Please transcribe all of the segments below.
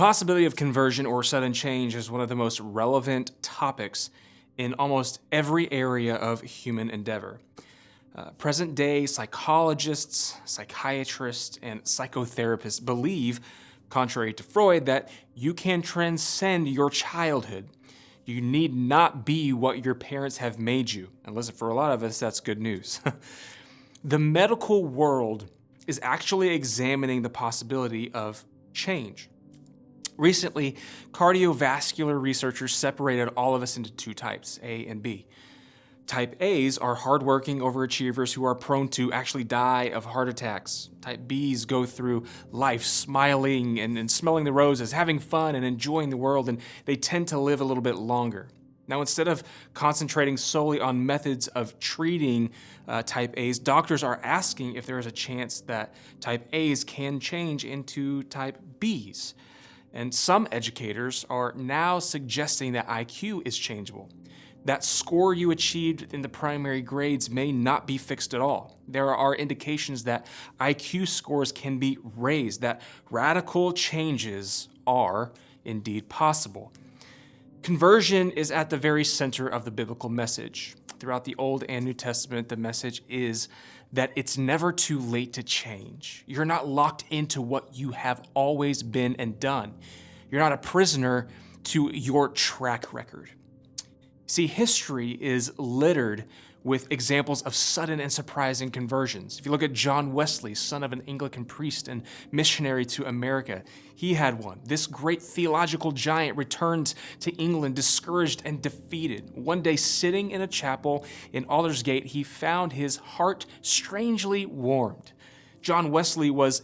possibility of conversion or sudden change is one of the most relevant topics in almost every area of human endeavor. Present-day psychologists, psychiatrists, and psychotherapists believe, contrary to Freud, that you can transcend your childhood. You need not be what your parents have made you. And listen, for a lot of us, that's good news. The medical world is actually examining the possibility of change. Recently, cardiovascular researchers separated all of us into two types, A and B. Type A's are hardworking overachievers who are prone to actually die of heart attacks. Type B's go through life smiling and smelling the roses, having fun and enjoying the world, and they tend to live a little bit longer. Now, instead of concentrating solely on methods of treating Type A's, doctors are asking if there is a chance that Type A's can change into Type B's. And some educators are now suggesting that IQ is changeable. That score you achieved in the primary grades may not be fixed at all. There are indications that IQ scores can be raised, that radical changes are indeed possible. Conversion is at the very center of the biblical message. Throughout the Old and New Testament, the message is that it's never too late to change. You're not locked into what you have always been and done. You're not a prisoner to your track record. See, history is littered with examples of sudden and surprising conversions. If you look at John Wesley, son of an Anglican priest and missionary to America, he had one. This great theological giant returned to England discouraged and defeated. One day, sitting in a chapel in Aldersgate, he found his heart strangely warmed. John Wesley was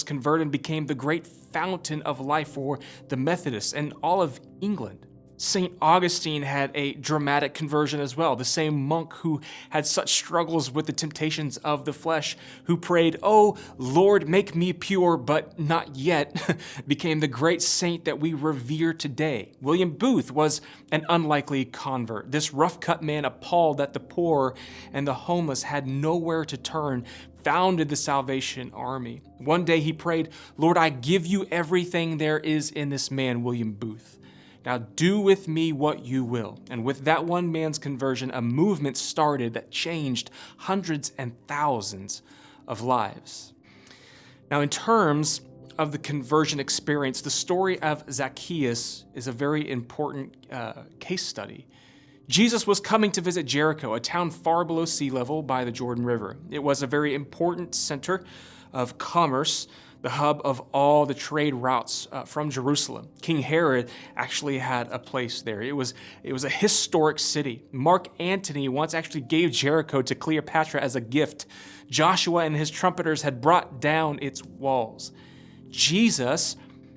converted and became the great fountain of life for the Methodists and all of England. St. Augustine had a dramatic conversion as well. The same monk who had such struggles with the temptations of the flesh, who prayed, "Oh, Lord, make me pure, but not yet," became the great saint that we revere today. William Booth was an unlikely convert. This rough-cut man, appalled that the poor and the homeless had nowhere to turn, founded the Salvation Army. One day he prayed, "Lord, I give you everything there is in this man, William Booth. Now do with me what you will." And with that one man's conversion, a movement started that changed hundreds and thousands of lives. Now, in terms of the conversion experience, the story of Zacchaeus is a very important case study. Jesus was coming to visit Jericho, a town far below sea level by the Jordan River. It was a very important center of commerce, the hub of all the trade routes from Jerusalem. King Herod actually had a place there. It was a historic city. Mark Antony once actually gave Jericho to Cleopatra as a gift. Joshua and his trumpeters had brought down its walls. Jesus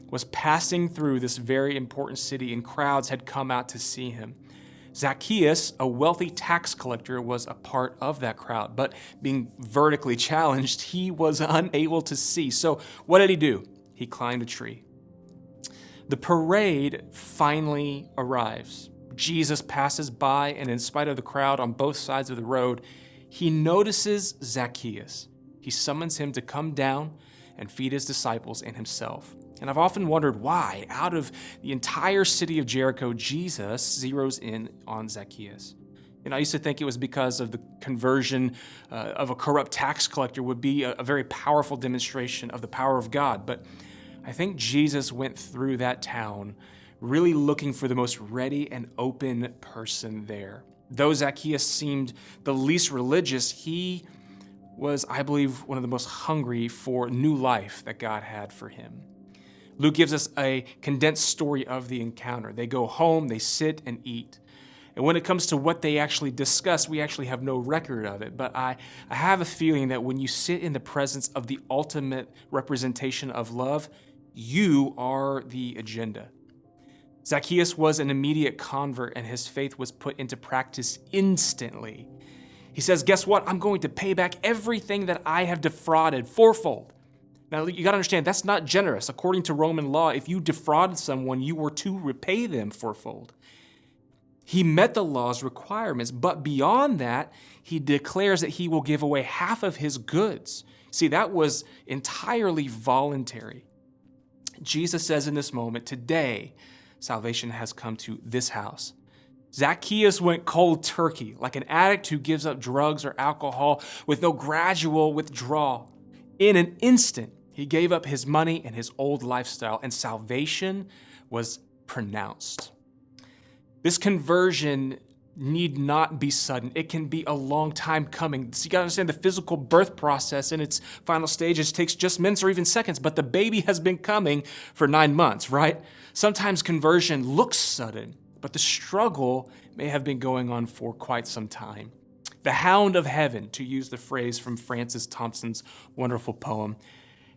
was passing through this very important city, and crowds had come out to see him. Zacchaeus, a wealthy tax collector, was a part of that crowd, but being vertically challenged, he was unable to see. So what did he do? He climbed a tree. The parade finally arrives. Jesus passes by, and in spite of the crowd on both sides of the road, he notices Zacchaeus. He summons him to come down and feed his disciples and himself. And I've often wondered why, out of the entire city of Jericho, Jesus zeroes in on Zacchaeus. I used to think it was because of the conversion of a corrupt tax collector would be a very powerful demonstration of the power of God. But I think Jesus went through that town really looking for the most ready and open person there. Though Zacchaeus seemed the least religious, he was, I believe, one of the most hungry for new life that God had for him. Luke gives us a condensed story of the encounter. They go home, they sit and eat. And when it comes to what they actually discuss, we actually have no record of it. But I have a feeling that when you sit in the presence of the ultimate representation of love, you are the agenda. Zacchaeus was an immediate convert, and his faith was put into practice instantly. He says, "Guess what? I'm going to pay back everything that I have defrauded fourfold." Now, you got to understand, that's not generous. According to Roman law, if you defrauded someone, you were to repay them fourfold. He met the law's requirements, but beyond that, he declares that he will give away half of his goods. See, that was entirely voluntary. Jesus says in this moment, today, salvation has come to this house. Zacchaeus went cold turkey, like an addict who gives up drugs or alcohol with no gradual withdrawal. In an instant, he gave up his money and his old lifestyle, and salvation was pronounced. This conversion need not be sudden. It can be a long time coming. So you gotta understand the physical birth process in its final stages takes just minutes or even seconds, but the baby has been coming for 9 months, right? Sometimes conversion looks sudden, but the struggle may have been going on for quite some time. The hound of heaven, to use the phrase from Francis Thompson's wonderful poem,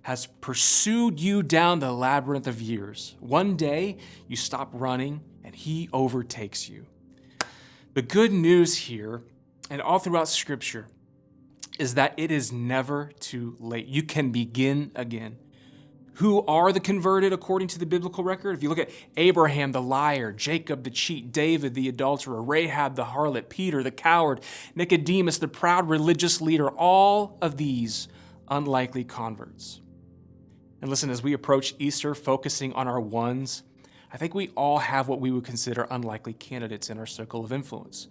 has pursued you down the labyrinth of years. One day, you stop running and he overtakes you. The good news here, and all throughout Scripture, is that it is never too late. You can begin again. Who are the converted according to the biblical record? If you look at Abraham the liar, Jacob the cheat, David the adulterer, Rahab the harlot, Peter the coward, Nicodemus the proud religious leader, all of these unlikely converts. And listen, as we approach Easter, focusing on our ones, I think we all have what we would consider unlikely candidates in our circle of influence.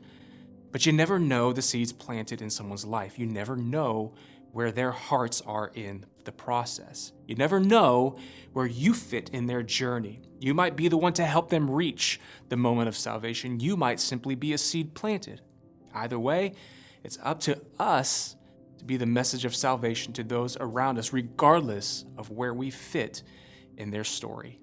But you never know the seeds planted in someone's life. You never know where their hearts are in the process. You never know where you fit in their journey. You might be the one to help them reach the moment of salvation. You might simply be a seed planted. Either way, it's up to us to be the message of salvation to those around us, regardless of where we fit in their story.